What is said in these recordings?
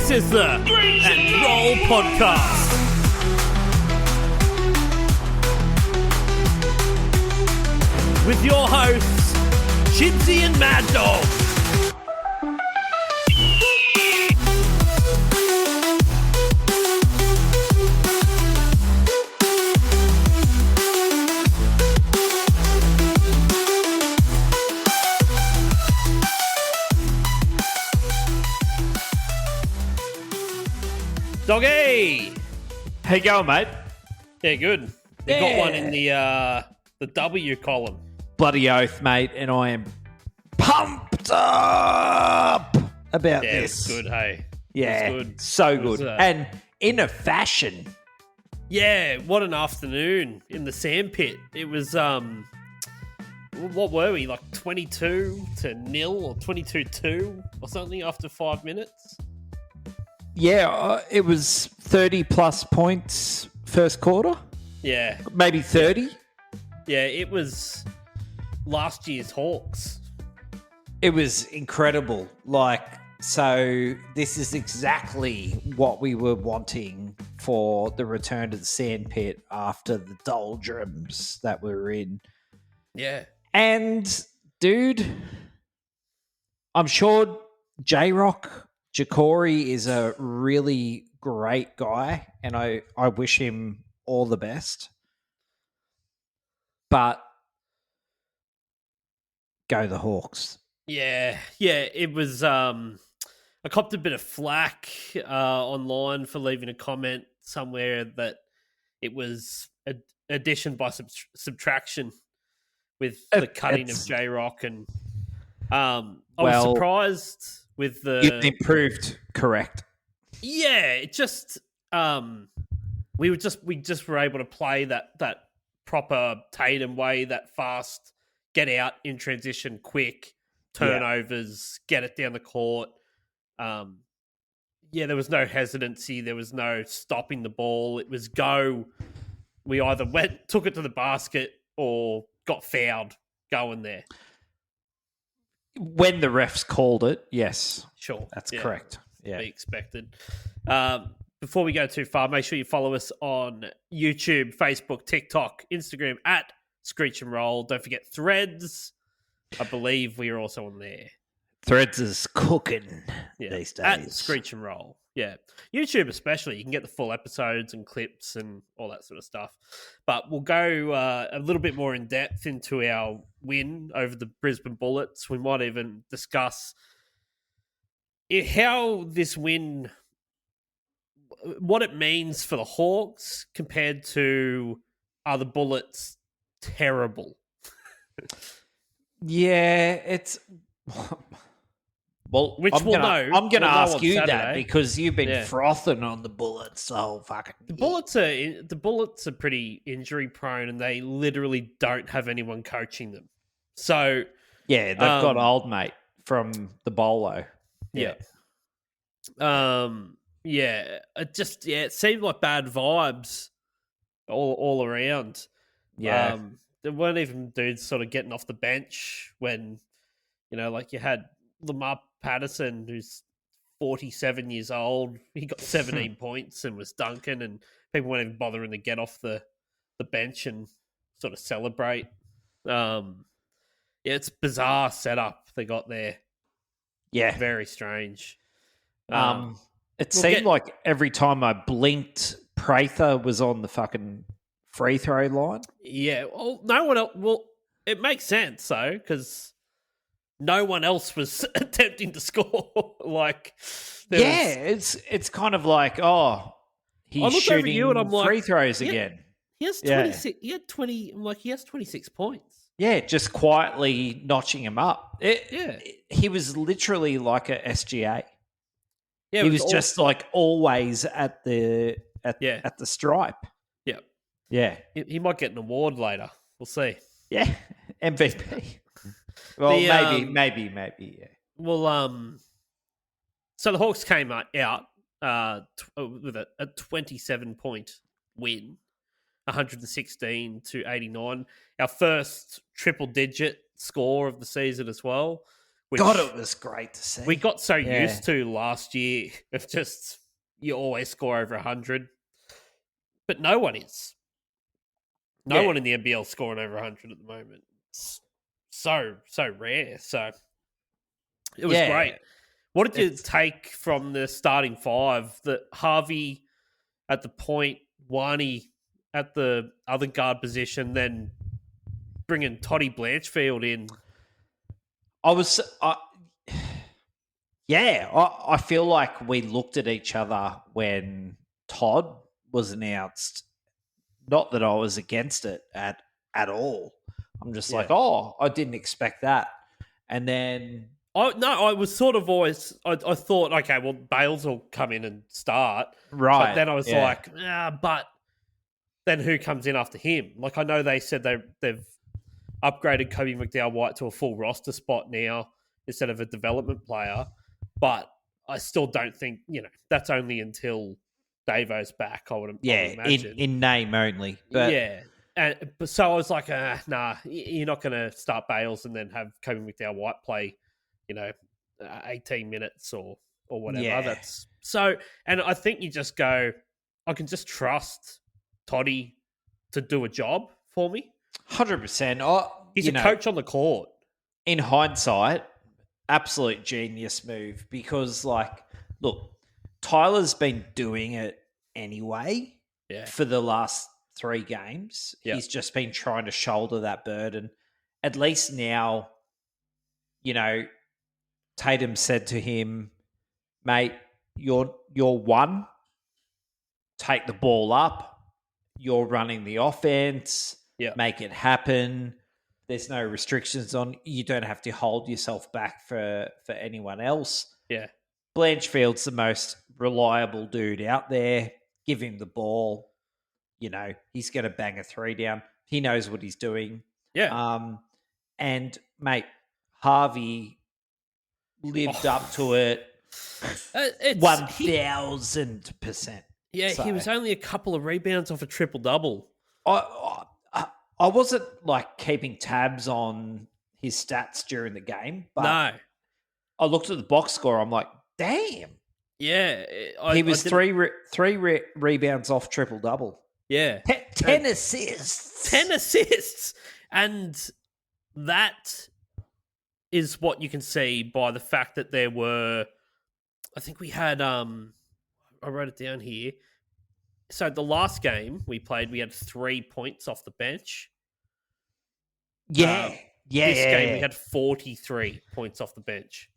This is the And Roll Podcast. With your hosts, Chibbsy and Mad Dog. Doggy! How you going, mate? Yeah, good. You got one in the W column. Bloody oath, mate, and I am pumped up about Yeah, this. it's good, hey. Yeah, It's good. so It was, good. And in a fashion. Yeah, what an afternoon in the Sandpit. It was, what were we, like 22-0 or 22-2 or something after 5 minutes? Yeah, it was 30-plus points first quarter. Yeah. Maybe 30. Yeah, it was last year's Hawks. It was incredible. So this is exactly what we were wanting for the return to the Sandpit after the doldrums that we were in. Yeah. And, dude, I'm sure J-Roc Jacory is a really great guy, and I wish him all the best. But go the Hawks. Yeah, it was. I copped a bit of flack online for leaving a comment somewhere that it was addition by subtraction with the cutting of J-Roc, and I was surprised with the. You've improved, correct? Yeah, it just we just were able to play that proper Tatum way, that fast get out in transition, quick turnovers, get it down the court. There was no hesitancy. There was no stopping the ball. It was go. We either took it to the basket or got fouled going there. When the refs called it, yes. Sure. That's correct. Yeah. Be expected. Before we go too far, make sure you follow us on YouTube, Facebook, TikTok, Instagram at Screech and Roll. Don't forget Threads. I believe we are also on there. Threads is cooking these days. At Screech and Roll. Yeah. YouTube especially. You can get the full episodes and clips and all that sort of stuff. But we'll go a little bit more in depth into our win over the Brisbane Bullets. We might even discuss how this win, what it means for the Hawks compared to are the Bullets terrible? Yeah, it's... Well, Which I'm we'll gonna, know. I'm going to We'll know ask on you Saturday. that because you've been frothing on the Bullets the whole fucking The year. Bullets are pretty injury prone, and they literally don't have anyone coaching them. So yeah, they've got old mate from the Bolo. Yeah. It seemed like bad vibes all around. Yeah. There weren't even dudes sort of getting off the bench when, you had Lamar Patterson, who's 47 years old. He got 17 points and was dunking, and people weren't even bothering to get off the bench and sort of celebrate. It's a bizarre setup they got there. Yeah. Very strange. It seemed like every time I blinked, Prather was on the fucking free throw line. Yeah. Well, no one else. Well, it makes sense, though, because no one else was attempting to score. It's kind of like, he's shooting you and I'm like, free throws again. He has 26. He had 20. I'm like, he has 26 points. Yeah, just quietly notching him up. He was literally like a SGA. Yeah, he was just like always at the stripe. Yeah, yeah. He might get an award later. We'll see. Yeah, MVP. Well, maybe. Yeah. Well, so the Hawks came out with a 27-point win, 116-89. Our first triple-digit score of the season as well. which God, it was great to see. we got so used to last year of just you always score over 100, but no one is. No one in the NBL scoring over 100 at the moment. It's so rare. So it was great. What did you take from the starting five? That Harvey at the point, Wani at the other guard position, then bringing Tohi Blanchfield in. I feel like we looked at each other when Todd was announced. Not that I was against it at all. I'm just like, I didn't expect that. And then... I was sort of always... I thought, okay, well, Bales will come in and start. Right. But then I was like, but then who comes in after him? Like, I know they said they've upgraded Kobe McDowell-White to a full roster spot now instead of a development player. But I still don't think, that's only until Davo's back, I would imagine. In name only. But... Yeah. So I was like, nah, you're not going to start Bales and then have Kobe McDowell-White play, 18 minutes or whatever. Yeah. That's so, and I think you just go, I can just trust Tohi to do a job for me. 100%. He's a coach on the court. In hindsight, absolute genius move because, look, Tyler's been doing it anyway for the last 3 games. Yep. He's just been trying to shoulder that burden. At least now, Tatum said to him, mate, you're one, take the ball up, you're running the offense, make it happen. There's no restrictions on, you don't have to hold yourself back for anyone else. Yeah. Blanchfield's the most reliable dude out there. Give him the ball. He's going to bang a 3 down. He knows what he's doing. Yeah. And, mate, Harvey lived up to it 1,000%. Yeah, so, he was only a couple of rebounds off a triple-double. I wasn't, keeping tabs on his stats during the game. But no. I looked at the box score. I'm like, damn. Yeah. He was three rebounds off triple-double. Yeah. 10 assists. 10 assists. And that is what you can see by the fact that there were, I think we had, I wrote it down here. So the last game we played, we had 3 points off the bench. This game we had 43 points off the bench.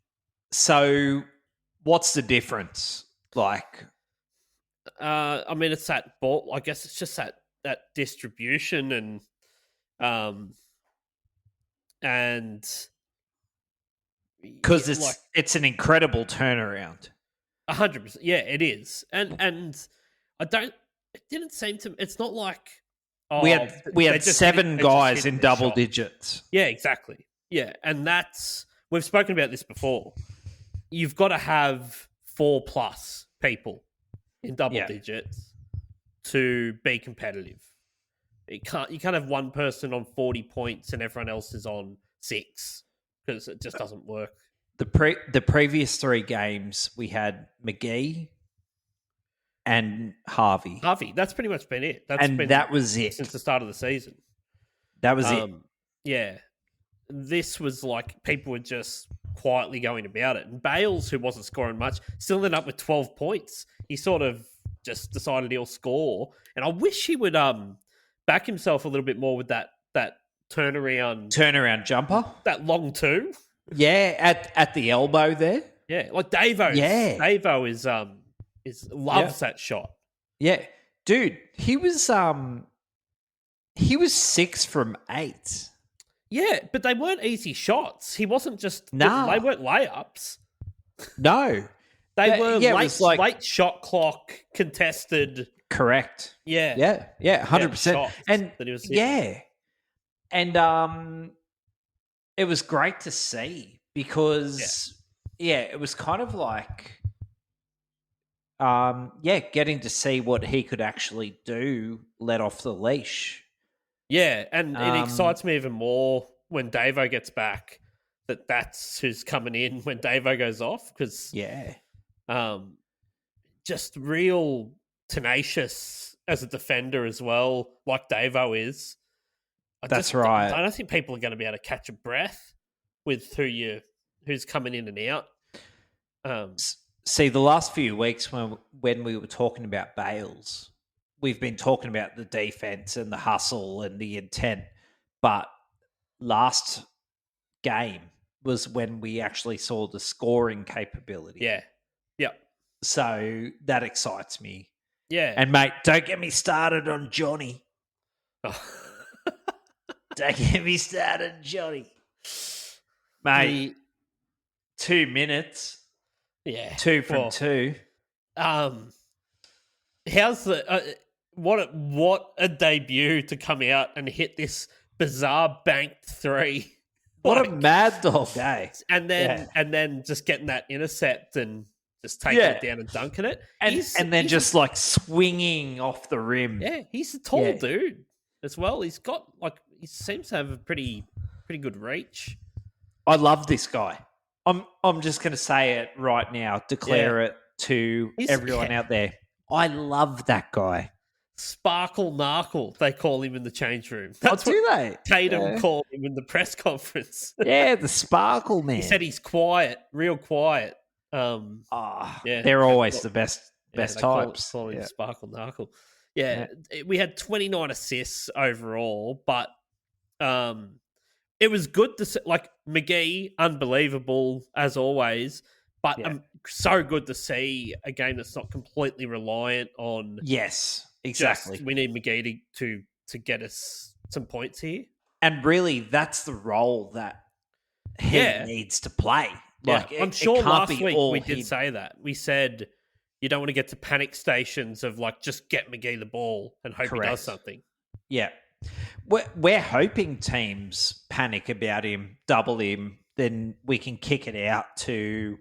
So what's the difference? I mean, it's that ball. I guess it's just that distribution and because it's an incredible turnaround. 100%. Yeah, it is. And it didn't seem to. It's not like we had 7 guys in double digits. Yeah, exactly. Yeah, and we've spoken about this before. You've got to have 4+ people in double digits to be competitive. You can't have one person on 40 points and everyone else is on 6 because it just doesn't work. The previous 3 games we had McGee and Harvey. That's pretty much been it. That was it since the start of the season. That was it. Yeah, this was like people were just quietly going about it. And Bales, who wasn't scoring much, still ended up with 12 points. He sort of just decided he'll score. And I wish he would back himself a little bit more with that turnaround jumper. That long 2. Yeah, at the elbow there. Yeah, like Davo. Yeah. Davo loves that shot. Yeah. Dude, he was 6 from 8. Yeah, but they weren't easy shots. He wasn't just... No. They weren't layups. No. They were late shot clock, contested. Correct. Yeah. Yeah, 100%. And And it was great to see because, it was kind of like, getting to see what he could actually do let off the leash. Yeah, and it excites me even more when Davo gets back. that's who's coming in when Davo goes off, because just real tenacious as a defender as well, like Davo is. That's right. I don't think people are going to be able to catch a breath with who's coming in and out. See, the last few weeks when we were talking about Bales, we've been talking about the defense and the hustle and the intent, but last game was when we actually saw the scoring capability. Yeah. Yep. So that excites me. Yeah. And mate, don't get me started on Johnny. Oh. Don't get me started, Johnny. Mate, 2 minutes. Yeah. 2 from 2. How's the what a debut to come out and hit this bizarre banked 3. What a mad dog, eh? And then just getting that intercept and just taking it down and dunking it. And then just like swinging off the rim. Yeah, he's a tall dude as well. He seems to have a pretty good reach. I love this guy. I'm just going to say it right now, declare it to everyone out there. I love that guy. Sparkle Narkle, they call him in the change room. That's do they? Tatum called him in the press conference. Yeah, the Sparkle man. He said he's quiet, real quiet. They're always the best types. Call him Sparkle Narkle. Yeah, we had 29 assists overall, but it was good to see, like, McGee, unbelievable as always, but so good to see a game that's not completely reliant on. Yes, exactly. We need McGee to get us some points here, and really, that's the role that he needs to play. Like, I'm sure last week we did say that. We said you don't want to get to panic stations of like just get McGee the ball and hope he does something. Yeah. We're hoping teams panic about him, double him, then we can kick it out to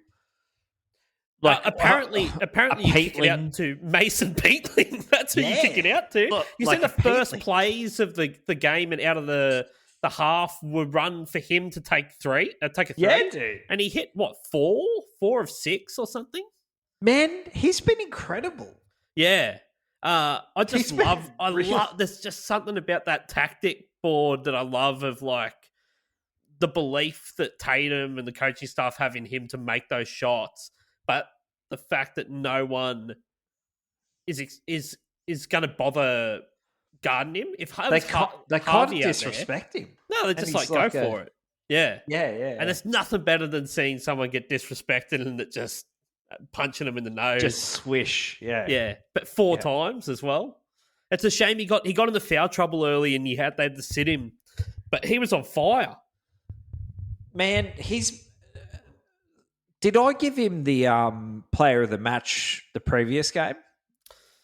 like apparently you kick it out to Mason Peatling. That's who you kick it out to. Look, you see the first plays of the game and out of the half were run for him to take a 3. Yeah, dude. And he hit what, 4 of 6 or something? Man, he's been incredible. Yeah. I love there's just something about that tactic board that I love, of like the belief that Tatum and the coaching staff have in him to make those shots, but the fact that no one is going to bother guarding him. If they kind of disrespect him. No, they're just like go for it. Yeah. Yeah. And there's nothing better than seeing someone get disrespected and that just punching him in the nose. Just swish. Yeah. Yeah. But 4 times as well. It's a shame he got into foul trouble early and they had to sit him. But he was on fire. Man, did I give him the player of the match the previous game?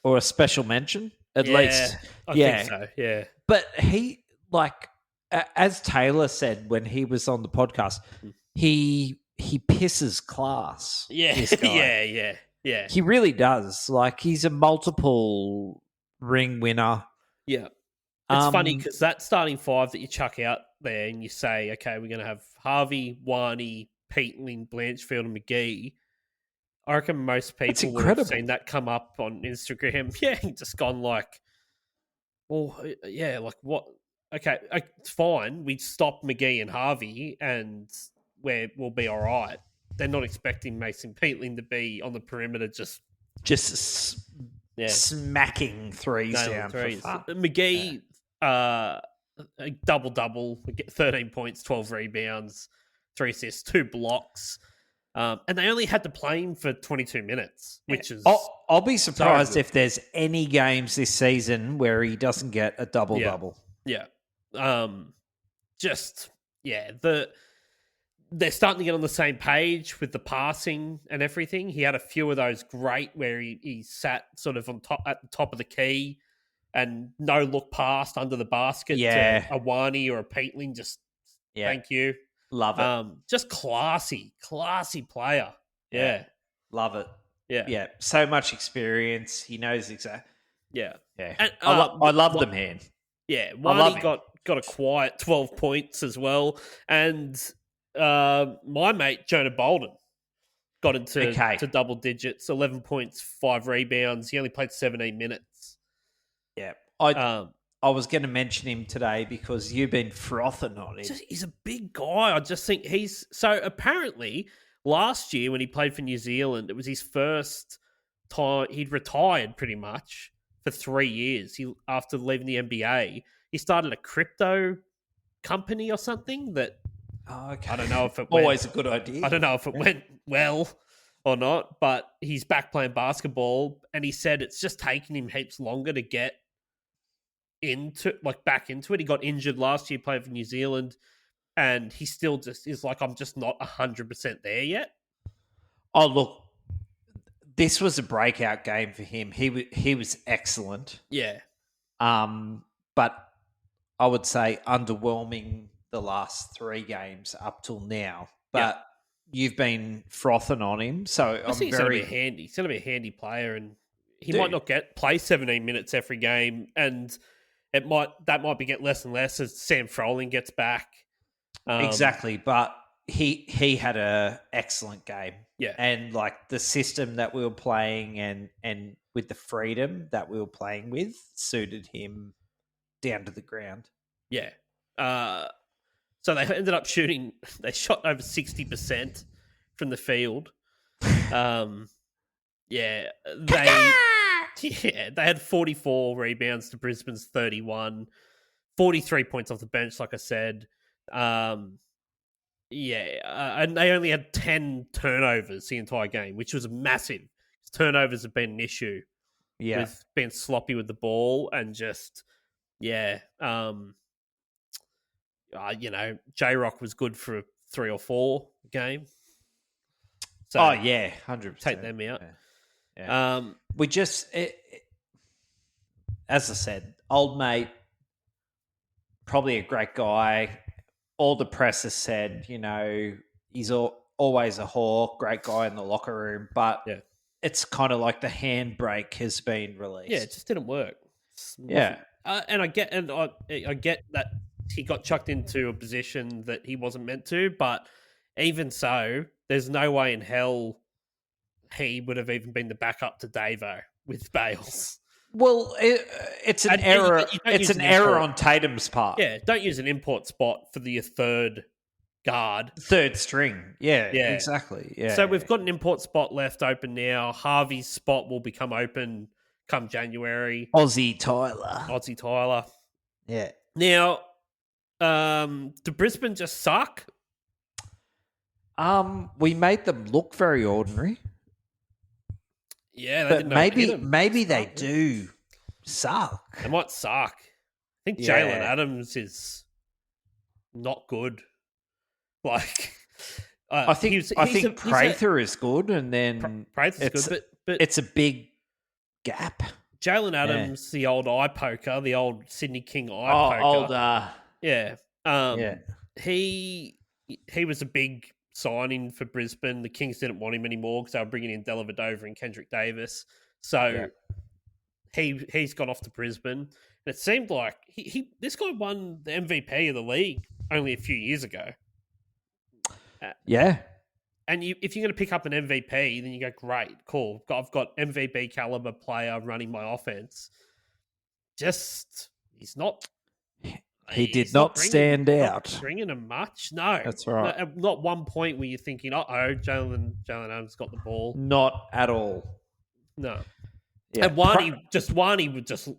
Or a special mention? At least. I think so, yeah. But he, like, as Taylor said when he was on the podcast, he pisses class. Yeah, this guy. yeah. He really does. Like, he's a multiple ring winner. Yeah. It's funny because that starting 5 that you chuck out there and you say, okay, we're going to have Harvey, Warney, Peatling, Blanchfield and McGee. I reckon most people would have seen that come up on Instagram. Yeah, just gone like, well, yeah, like what? Okay, it's fine. We stop McGee and Harvey and we'll be all right. They're not expecting Mason Peatling to be on the perimeter just smacking threes down. Threes. McGee, a double-double, 13 points, 12 rebounds, 3 assists, 2 blocks. And they only had to play him for 22 minutes, which is... I'll be surprised if there's any games this season where he doesn't get a double-double. Yeah. They're starting to get on the same page with the passing and everything. He had a few of those great where he sat sort of at the top of the key and no look past under the basket to a Warney or a Peatling. Just thank you. Love it. Just classy player. Yeah. Love it. Yeah. Yeah. So much experience. He knows exactly. Yeah. Yeah. And, I love the man. Yeah. Warney got a quiet 12 points as well. And My mate Jonah Bolden got into Okay. double digits, 11 points, 5 rebounds. He only played 17 minutes. Yeah. I was going to mention him today because you've been frothing on him. He's a big guy. I just think he's... So apparently, last year when he played for New Zealand, it was his first time... He'd retired pretty much for 3 years. After leaving the NBA, he started a crypto company or something that... Oh, okay. I don't know if it always a good idea. I don't know if it went well or not, but he's back playing basketball, and he said it's just taken him heaps longer to get back into it. He got injured last year playing for New Zealand, and he still just is like, I'm just not 100% there yet. Oh, look, this was a breakout game for him. He was excellent. Yeah. But I would say underwhelming the last 3 games up till now. But you've been frothing on him, so I think he's going to be handy. He's going to be a handy player, and he might not play 17 minutes every game, and that might get less and less as Sam Froling gets back. Exactly, but he had a excellent game. Yeah. And like the system that we were playing and with the freedom that we were playing with suited him down to the ground. Yeah. So they ended up shooting. They shot over 60% from the field. They had 44 rebounds to Brisbane's 31, 43 points off the bench, like I said. And they only had 10 turnovers the entire game, which was massive. Turnovers have been an issue. Yeah, with being sloppy with the ball and just J-Roc was good for 3 or 4 game. So 100%. Take them out. Yeah. We just, as I said, old mate, probably a great guy. All the press has said, he's always a hawk, great guy in the locker room, but it's kind of like the handbrake has been released. Yeah, it just didn't work. Yeah. And I get that he got chucked into a position that he wasn't meant to, but even so, there's no way in hell he would have even been the backup to Davo with Bales. Well, it's an error. It's an error on Tatum's part. Yeah, don't use an import spot for your third guard. Third string. Yeah, exactly. Yeah. So we've got an import spot left open now. Harvey's spot will become open come January. Aussie Tyler. Yeah. Now, do Brisbane just suck? We made them look very ordinary. Yeah, but maybe they do suck. They might suck. I think Jalen Adams is not good. Like, I think Prather is good, and then Prather's good, but it's a big gap. Jalen Adams, the old eye poker, the old Sydney King eye poker. He was a big signing for Brisbane. The Kings didn't want him anymore because they were bringing in Dellavedova and Kendrick Davis. So he's gone off to Brisbane. And it seemed like this guy won the MVP of the league only a few years ago. And if you're going to pick up an MVP, then you go, great, cool. I've got MVP caliber player running my offense. He's not... He did not stand out. Not bringing him much. No. That's right. Not one point where you're thinking, Jalen Adams got the ball. Not at all. No. Yeah. And Wani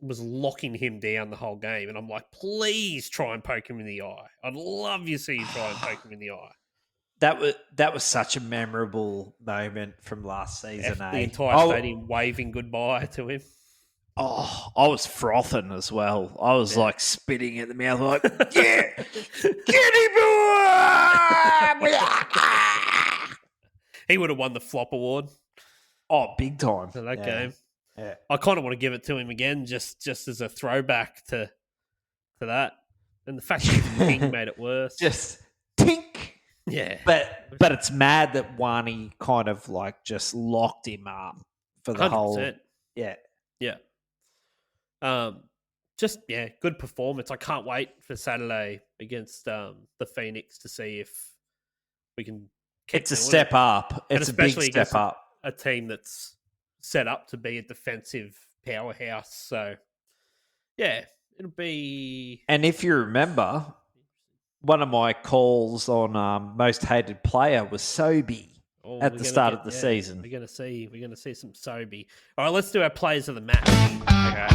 was locking him down the whole game. And I'm like, please try and poke him in the eye. I'd love you to see you try and poke him in the eye. That was such a memorable moment from last season. The entire stadium waving goodbye to him. Oh, I was frothing as well. I was like spitting at the mouth, like, get him, boy! He would have won the Flop Award. Oh, big time for that game. Yeah, I kind of want to give it to him again, just as a throwback to that, and the fact that King made it worse. Just tink. Yeah, but it's mad that Wani kind of like just locked him up for the 100%. Whole. Yeah. Good performance. I can't wait for Saturday against the Phoenix to see if we can kick It's a them, step up. And It's a big especially step against up. a team that's set up to be a defensive powerhouse. So, yeah, it'll be. And if you remember, one of my calls on most hated player was Sobey at the start of the season. We're gonna see some Sobey. All right, let's do our players of the match. Okay.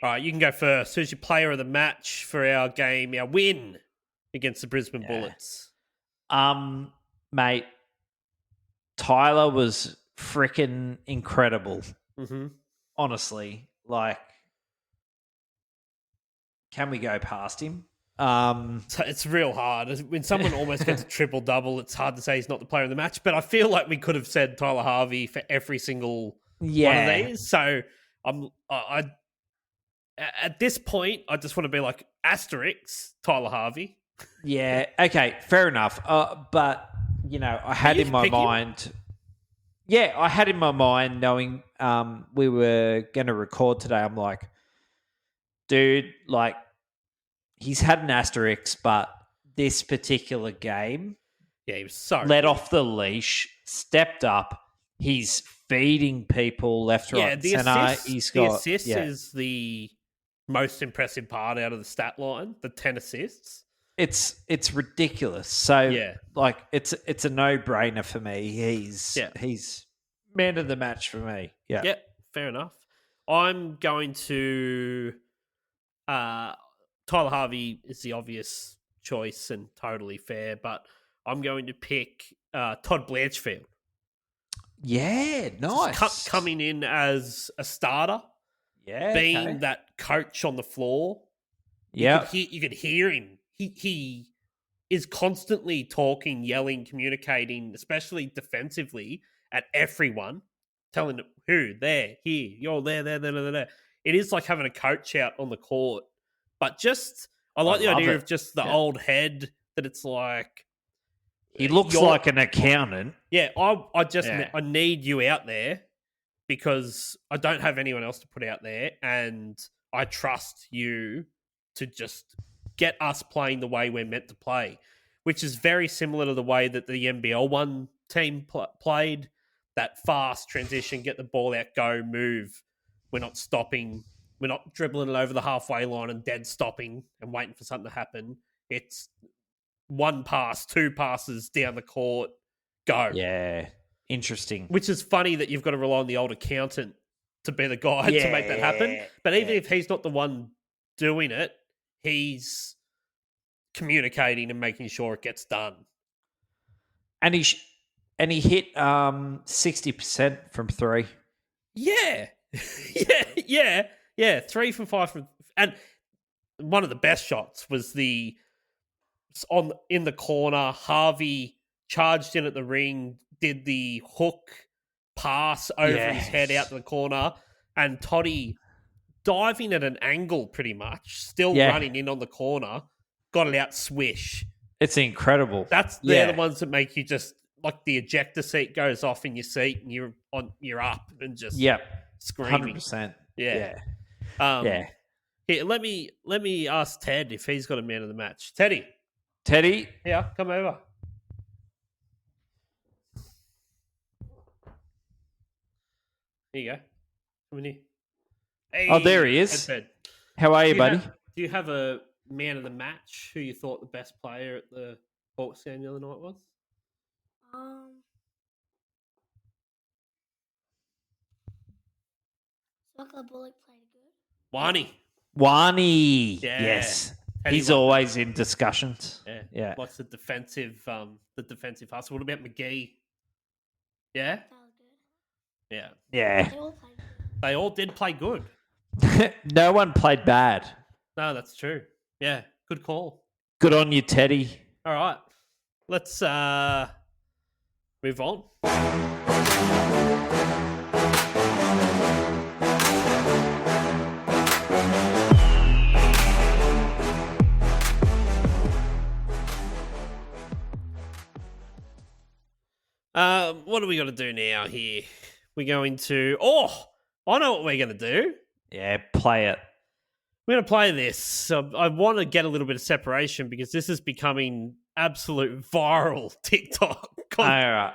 All right, you can go first. Who's your player of the match for our game, our win against the Brisbane Bullets? Mate, Tyler was freaking incredible. Mm-hmm. Honestly, like, can we go past him? So it's real hard. When someone almost gets a triple-double, it's hard to say he's not the player of the match, but I feel like we could have said Tyler Harvey for every single one of these. So at this point, I just want to be like, asterisk, Tyler Harvey. Yeah, okay, fair enough. But, I had in my mind... Yeah, I had in my mind knowing we were going to record today, I'm like, dude, like, he's had an asterisk, but this particular game... Yeah, he was so let off the leash, stepped up. He's feeding people left, right, centre. The assist is the most impressive part out of the stat line, the 10 assists. It's ridiculous. So like it's a no-brainer for me. He's man of the match for me. Yeah. Yeah, fair enough. I'm going to Tyler Harvey is the obvious choice and totally fair, but I'm going to pick Todd Blanchfield. Yeah, nice. Coming in as a starter. Yeah. Being that coach on the floor. Yeah. You could hear him. He is constantly talking, yelling, communicating, especially defensively, at everyone, telling them who, there, here, you're there. It is like having a coach out on the court. But I like the idea of just the old head, that it's like... He looks like an accountant. Yeah, I need you out there because I don't have anyone else to put out there, and I trust you to just get us playing the way we're meant to play, which is very similar to the way that the NBL one team played. That fast transition, get the ball out, go, move. We're not stopping. We're not dribbling it over the halfway line and dead stopping and waiting for something to happen. It's one pass, two passes down the court, go. Yeah, interesting. Which is funny that you've got to rely on the old accountant to be the guy to make that happen. But even if he's not the one doing it, he's communicating and making sure it gets done. And he hit 60% from three. Yeah. Yeah. 3 from 5 from, and one of the best shots was in the corner. Harvey charged in at the ring, did the hook pass over his head out to the corner, and Tohi diving at an angle pretty much, still running in on the corner, got it out swish. It's incredible. They're the ones that make you just, like, the ejector seat goes off in your seat and you're up and just screaming. 100%. Yeah. Here, let me ask Ted if he's got a man of the match. Teddy. Yeah, come over. Here you go. Come in here. Hey, oh, there he is. Ted. How are you, buddy? Do you have a man of the match who you thought the best player at the Hawks game the other night was? Soccer Bullet played good. Wani. Yeah. Yes. He's always in discussions. Yeah. What's the defensive hustle? What about McGee? Yeah? That was good. Yeah. They all played good. They all did play good. No one played bad. No, that's true. Yeah, good call. Good on you, Teddy. All right. Let's move on. What are we going to do now here? We're going to... Oh, I know what we're going to do. Yeah, play it. We're going to play this. So I want to get a little bit of separation because this is becoming absolute viral TikTok content. All right.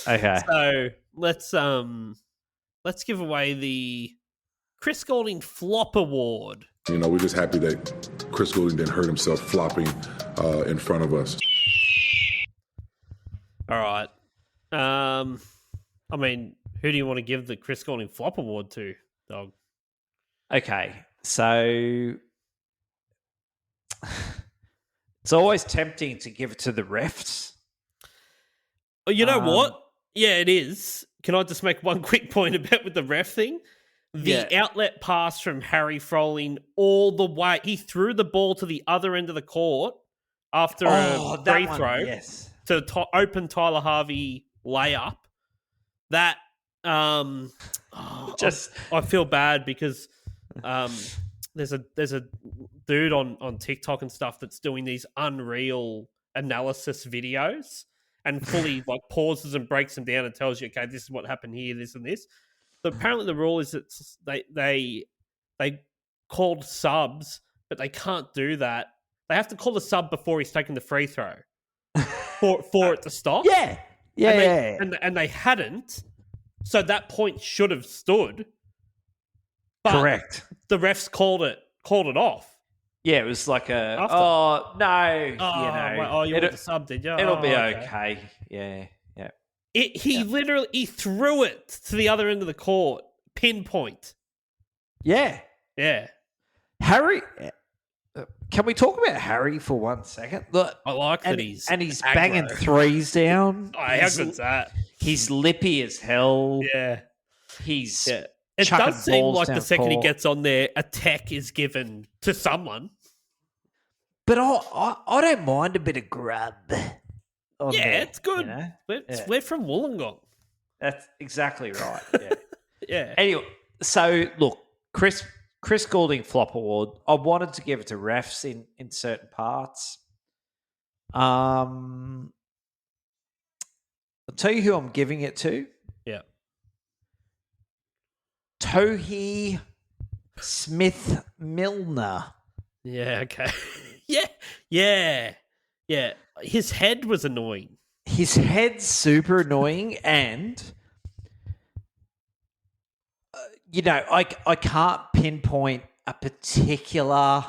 Okay. So let's give away the Chris Goulding Flop Award. We're just happy that Chris Goulding didn't hurt himself flopping in front of us. All right. I mean, who do you want to give the Chris Goulding Flop Award to, Dog? Okay. So it's always tempting to give it to the refs. Oh, you know what? Yeah, it is. Can I just make one quick point about with the ref thing? The outlet pass from Harry Froling all the way. He threw the ball to the other end of the court after a free throw to open Tyler Harvey layup. That I feel bad because there's a dude on TikTok and stuff that's doing these unreal analysis videos and fully like pauses and breaks them down and tells you, okay, this is what happened here, this and this. But apparently the rule is that they called subs, but they can't do that. They have to call the sub before he's taking the free throw for it to stop. And they hadn't. So that point should have stood. But correct. The refs called it off. Yeah, it was like a you want the sub, did you? It'll be okay. Yeah. He literally threw it to the other end of the court, pinpoint. Yeah. Harry, can we talk about Harry for 1 second? Look, I like that he's banging threes down. Oh, how good's that? He's lippy as hell. Yeah. It chucking does seem balls like the down second he court. gets on there, a tech is given to someone. But I don't mind a bit of grub. It's good. You know? We're from Wollongong. That's exactly right. Yeah. Yeah. Anyway, so look, Chris Goulding Flop Award. I wanted to give it to refs in certain parts. I'll tell you who I'm giving it to. Yeah. Tohi Smith-Milner. Yeah, okay. Yeah. His head was annoying. His head's super annoying, and I can't pinpoint a particular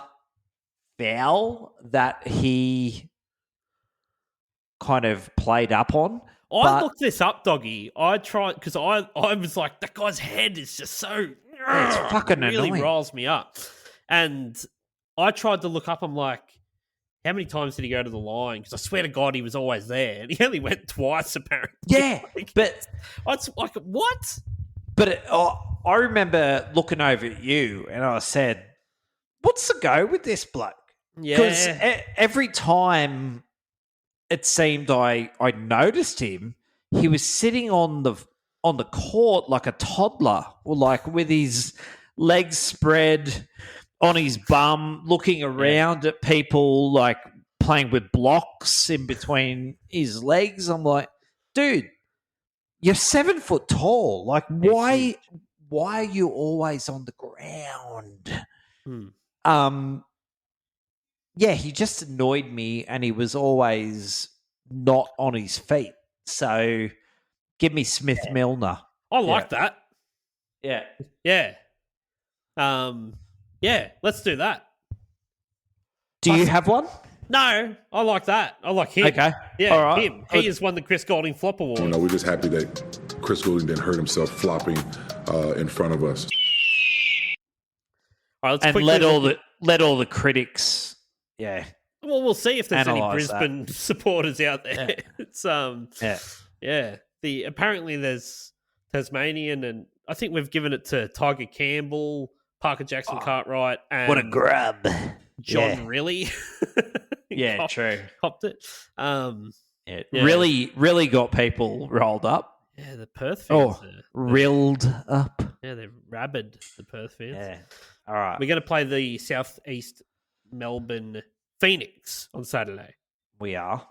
foul that he kind of played up on. I looked this up, Doggy. I tried because I was like, that guy's head is just so it's fucking really annoying. riles me up. And I tried to look up. I'm like, how many times did he go to the line? Because I swear to God, he was always there, and he only went twice apparently. Yeah, but it's like what? But I remember looking over at you, and I said, "What's the go with this bloke?" Yeah, because every time it seemed I noticed him, he was sitting on the court like a toddler, or like with his legs spread on his bum, looking around at people, like playing with blocks in between his legs. I'm like, dude, you're 7 foot tall. Like, why are you always on the ground? Yeah, he just annoyed me, and he was always not on his feet. So, give me Smith-Milner. I like that. Yeah. Yeah, let's do that. Do you have one? No, I like that. I like him. Okay. Yeah, all right. him. He has won the Chris Goulding Flop Award. We're just happy that Chris Goulding didn't hurt himself flopping in front of us. All right, let's and let all the critics. Yeah. Well, we'll see if there's any analyse Brisbane supporters out there. Yeah. It's apparently there's Tasmanian, and I think we've given it to Tiger Campbell, Parker Jackson Cartwright, and What a grub. John Riley. Yeah, true. Copped it. Really got people rolled up. Yeah, the Perth fans. Rilled up. Yeah, they're rabid, the Perth fans. Yeah. All right. We're going to play the South East Melbourne Phoenix on Saturday. We are.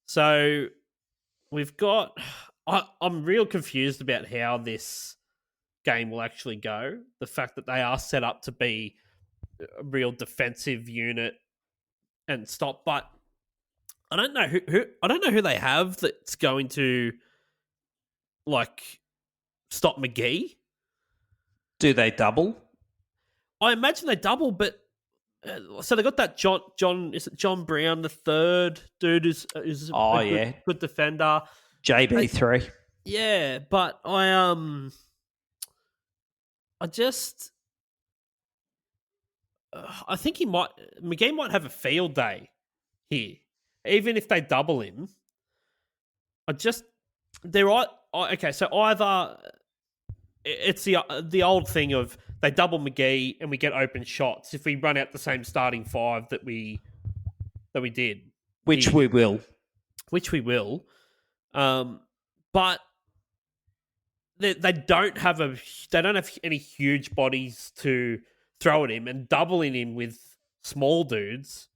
So we've got... I'm real confused about how this game will actually go. The fact that they are set up to be a real defensive unit and stop. But I don't know who they have that's going to like stop McGee. Do they double? I imagine they double, but so they got that John. Is it John Brown the third dude? Is a good defender. JB3. Yeah, but I think McGee might have a field day here, even if they double him. Okay, so either it's the old thing of they double McGee and we get open shots if we run out the same starting five that we did, which we will, but they don't have any huge bodies to throw at him, and doubling him with small dudes,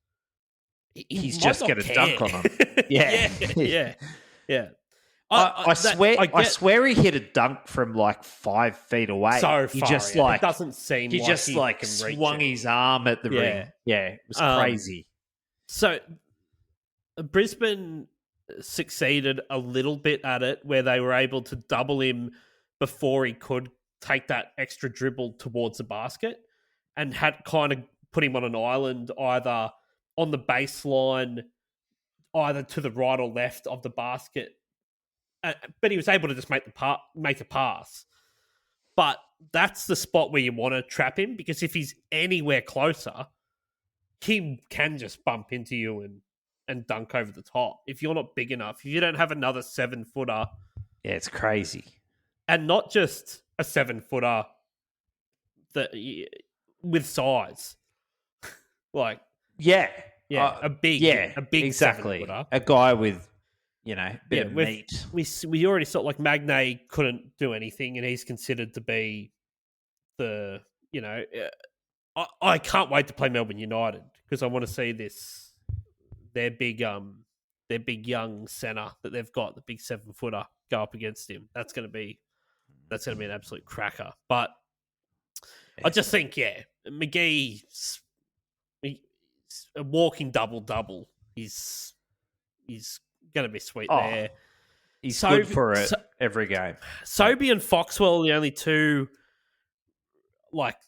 he's just going to dunk on them. Yeah. I swear he hit a dunk from like 5 feet away. So far, he just it doesn't seem he like just he like can swung reach his arm at the ring. Yeah, it was crazy. So Brisbane succeeded a little bit at it, where they were able to double him before he could take that extra dribble towards the basket, and had kind of put him on an island, either on the baseline, either to the right or left of the basket. But he was able to just make a pass. But that's the spot where you want to trap him, because if he's anywhere closer, he can just bump into you and dunk over the top. If you're not big enough, if you don't have another 7-footer. Yeah, it's crazy. And not just a 7-footer with size. A big exactly. 7-footer. A guy with, a bit of meat. We already saw like Magnay couldn't do anything, and he's considered to be the, I can't wait to play Melbourne United, because I want to see their big young centre that they've got, the big 7-footer, go up against him. That's going to be an absolute cracker. But I just think, McGee's a walking double. He's going to be sweet there. He's good for it every game. Sobey and Foxwell are the only two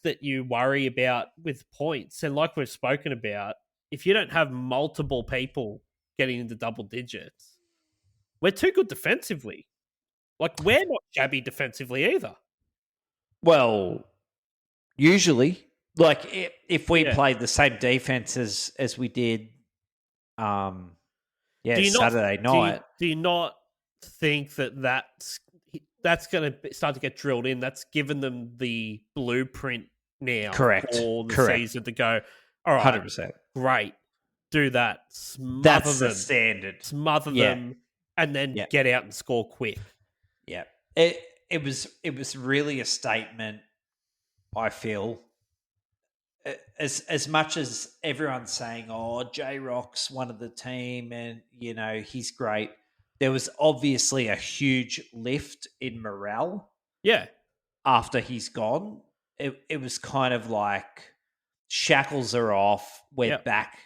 that you worry about with points. And like we've spoken about, if you don't have multiple people getting into double digits, we're too good defensively. We're not shabby defensively either. Well, usually, if we played the same defense as we did, Saturday night. Do you not think that's going to start to get drilled in? That's given them the blueprint now. Correct. For the season to go, all right, 100%. Great. Do that. That's the standard. Smother them, and then get out and score quick. Yeah. It was really a statement, I feel. As much as everyone's saying, J-Roc's one of the team and, he's great, there was obviously a huge lift in morale. Yeah. After he's gone. It was kind of like shackles are off. We're back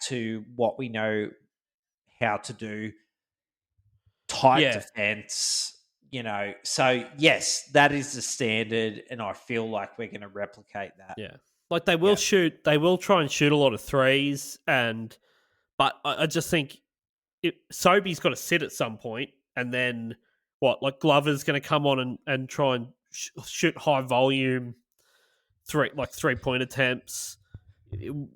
to what we know how to do. Tight defense. So yes, that is the standard, and I feel like we're going to replicate that. Yeah, they will shoot. They will try and shoot a lot of threes, but I just think Sobey's got to sit at some point, and then Glover's going to come on and try and shoot high volume 3-point attempts. You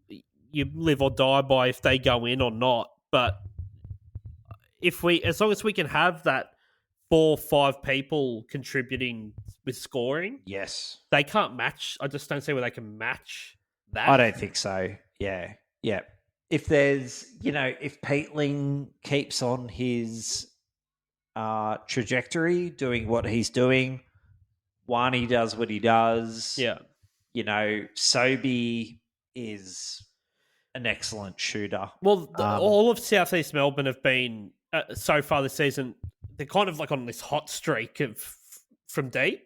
live or die by if they go in or not, but as long as we can have that 4 or 5 people contributing with scoring. Yes. They can't match. I just don't see where they can match that. I don't think so. Yeah. Yeah. If there's, if Peatling keeps on his trajectory, doing what he's doing, Wani does what he does. Yeah. Sobey is an excellent shooter. Well, all of South East Melbourne have been, so far this season, they're kind of on this hot streak from deep.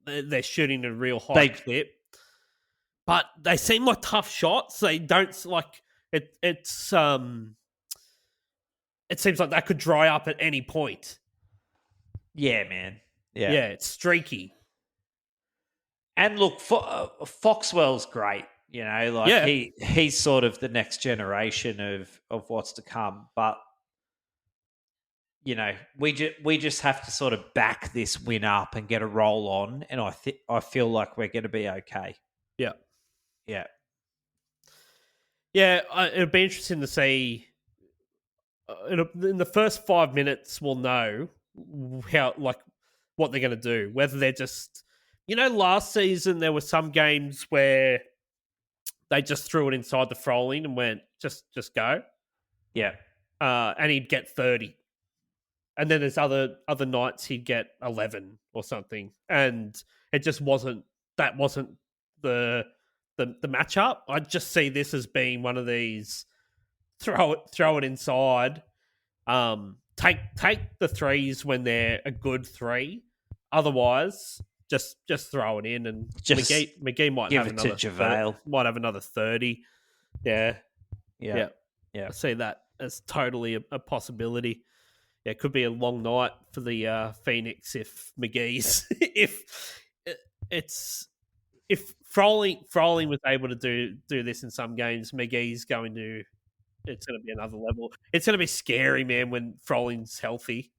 They're shooting a real high clip. but they seem like tough shots. They don't like it. It seems like that could dry up at any point. Yeah, man. Yeah. Yeah, it's streaky. And look, Foxwell's great. You know, like he's sort of the next generation of what's to come. But you know, we just have to sort of back this win up and get a roll on, and I feel like we're going to be okay. Yeah, yeah, yeah. It'll be interesting to see. In the first 5 minutes, we'll know how what they're going to do. Whether they're just, last season there were some games where they just threw it inside the Froling and went, just go. Yeah. And he'd get 30. And then there's other nights he'd get 11 or something. And it just wasn't the matchup. I just see this as being one of these throw it inside. Take the threes when they're a good three. Otherwise, just throw it in, and McGee might give have it another to JaVale. Might have another 30. Yeah. I see that as totally a possibility. Yeah, it could be a long night for the Phoenix if McGee's if Froling was able to do this in some games, McGee's going to. It's going to be another level. It's going to be scary, man, when Froling's healthy.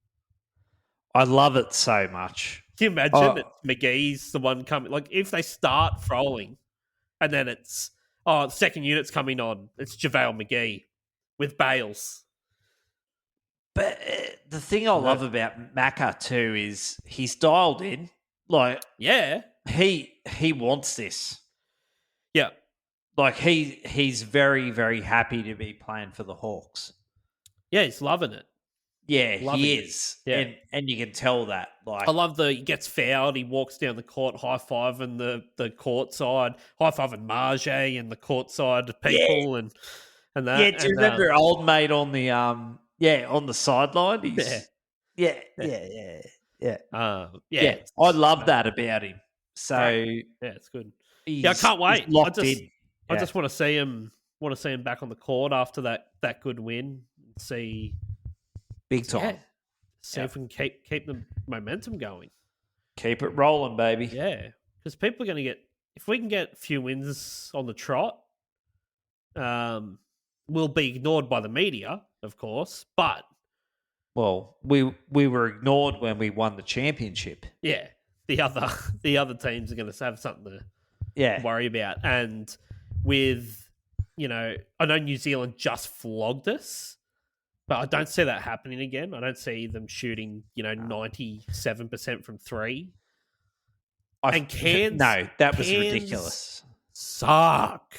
I love it so much. Can you imagine that McGee's the one coming? Like, if they start Froling and then it's, second unit's coming on, it's JaVale McGee with Bales. But the thing I love about Macca too is he's dialed in. Like, yeah, he wants this. Yeah. Like, he's very, very happy to be playing for the Hawks. Yeah, he's loving it. Yeah, he is. Yeah. And you can tell that. Like, I love he gets fouled, he walks down the court, high-fiving the court side, high-fiving Marge and the court side people and that. Yeah, do you remember old mate on the on the sideline? Yeah. I love that about him. So yeah, it's good. I can't wait. I just want to see him. Want to see him back on the court after that good win. See big time. Yeah, see if we can keep the momentum going. Keep it rolling, baby. Yeah, because people are going to get, if we can get a few wins on the trot, we'll be ignored by the media, of course. But we were ignored when we won the championship. Yeah, the other teams are going to have something to worry about. And with, I know New Zealand just flogged us, but I don't see that happening again. I don't see them shooting, 97% from three. And Cairns... No, that was ridiculous. Suck.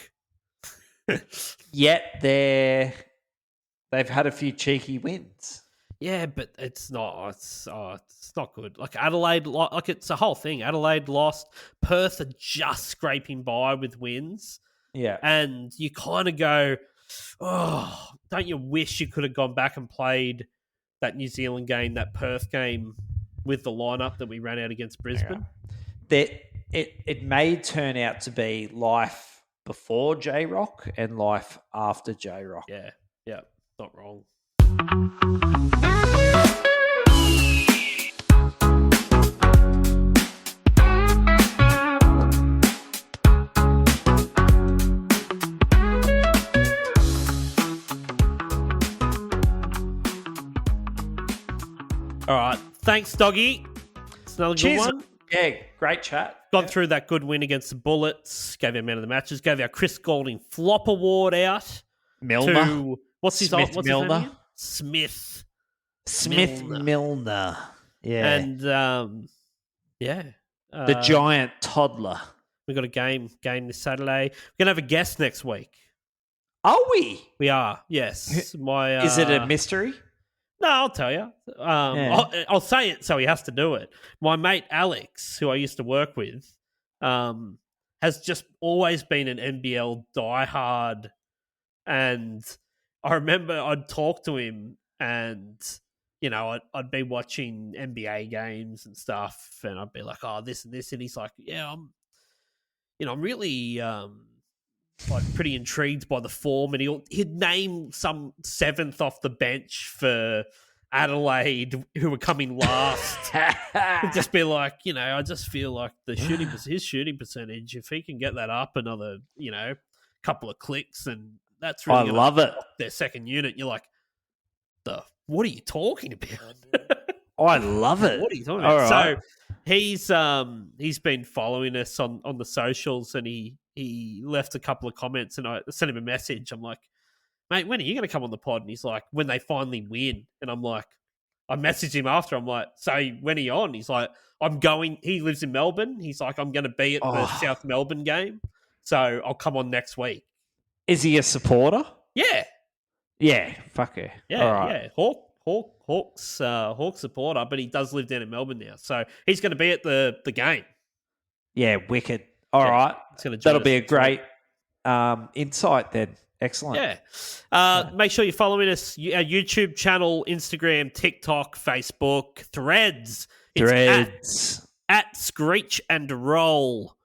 Yet they've had a few cheeky wins. Yeah, but it's not. It's not good. Like Adelaide, it's a whole thing. Adelaide lost. Perth are just scraping by with wins. Yeah, and you kind of go, oh, don't you wish you could have gone back and played that New Zealand game, that Perth game, with the lineup that we ran out against Brisbane? It may turn out to be life before J-Roc and life after J-Roc. Yeah, not wrong. All right. Thanks, Doggy. It's another good one. Yeah, great chat. Gone through that good win against the Bullets. Gave our man of the matches. Gave our Chris Goulding Flop Award out. Milner. What's his name? Smith-Milner. Yeah. And, the giant toddler. We've got a game this Saturday. We're going to have a guest next week. Are we? We are, yes. Is it a mystery? No, I'll tell you. I'll say it so he has to do it. My mate Alex, who I used to work with, has just always been an NBL diehard. And I remember I'd talk to him and, I'd be watching NBA games and stuff. And I'd be like, oh, this and this. And he's like, yeah, I'm really pretty intrigued by the form, and he'd name some 7th off the bench for Adelaide, who were coming last. It'd just be like, I just feel like his shooting percentage, if he can get that up another, couple of clicks, and that's really I love it. Their second unit. You're like, what are you talking about? I love it. What are you talking about? Right. So he's been following us on the socials, and he left a couple of comments, and I sent him a message. I'm like, mate, when are you going to come on the pod? And he's like, when they finally win. And I'm like, I messaged him after. I'm like, so when are you on? He's like, I'm going. He lives in Melbourne. He's like, I'm going to be at the South Melbourne game, so I'll come on next week. Is he a supporter? Yeah. Yeah. Fuck it. Yeah. All right. Yeah. Hawks supporter, but he does live down in Melbourne now, so he's going to be at the game. Yeah. Wicked. All right. That'll be a great insight then. Excellent. Yeah. Make sure you're following us, our YouTube channel, Instagram, TikTok, Facebook, Threads. It's at Screech and Roll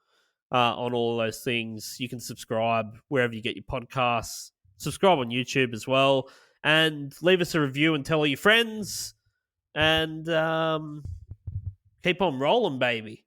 on all those things. You can subscribe wherever you get your podcasts. Subscribe on YouTube as well. And leave us a review and tell all your friends. And keep on rolling, baby.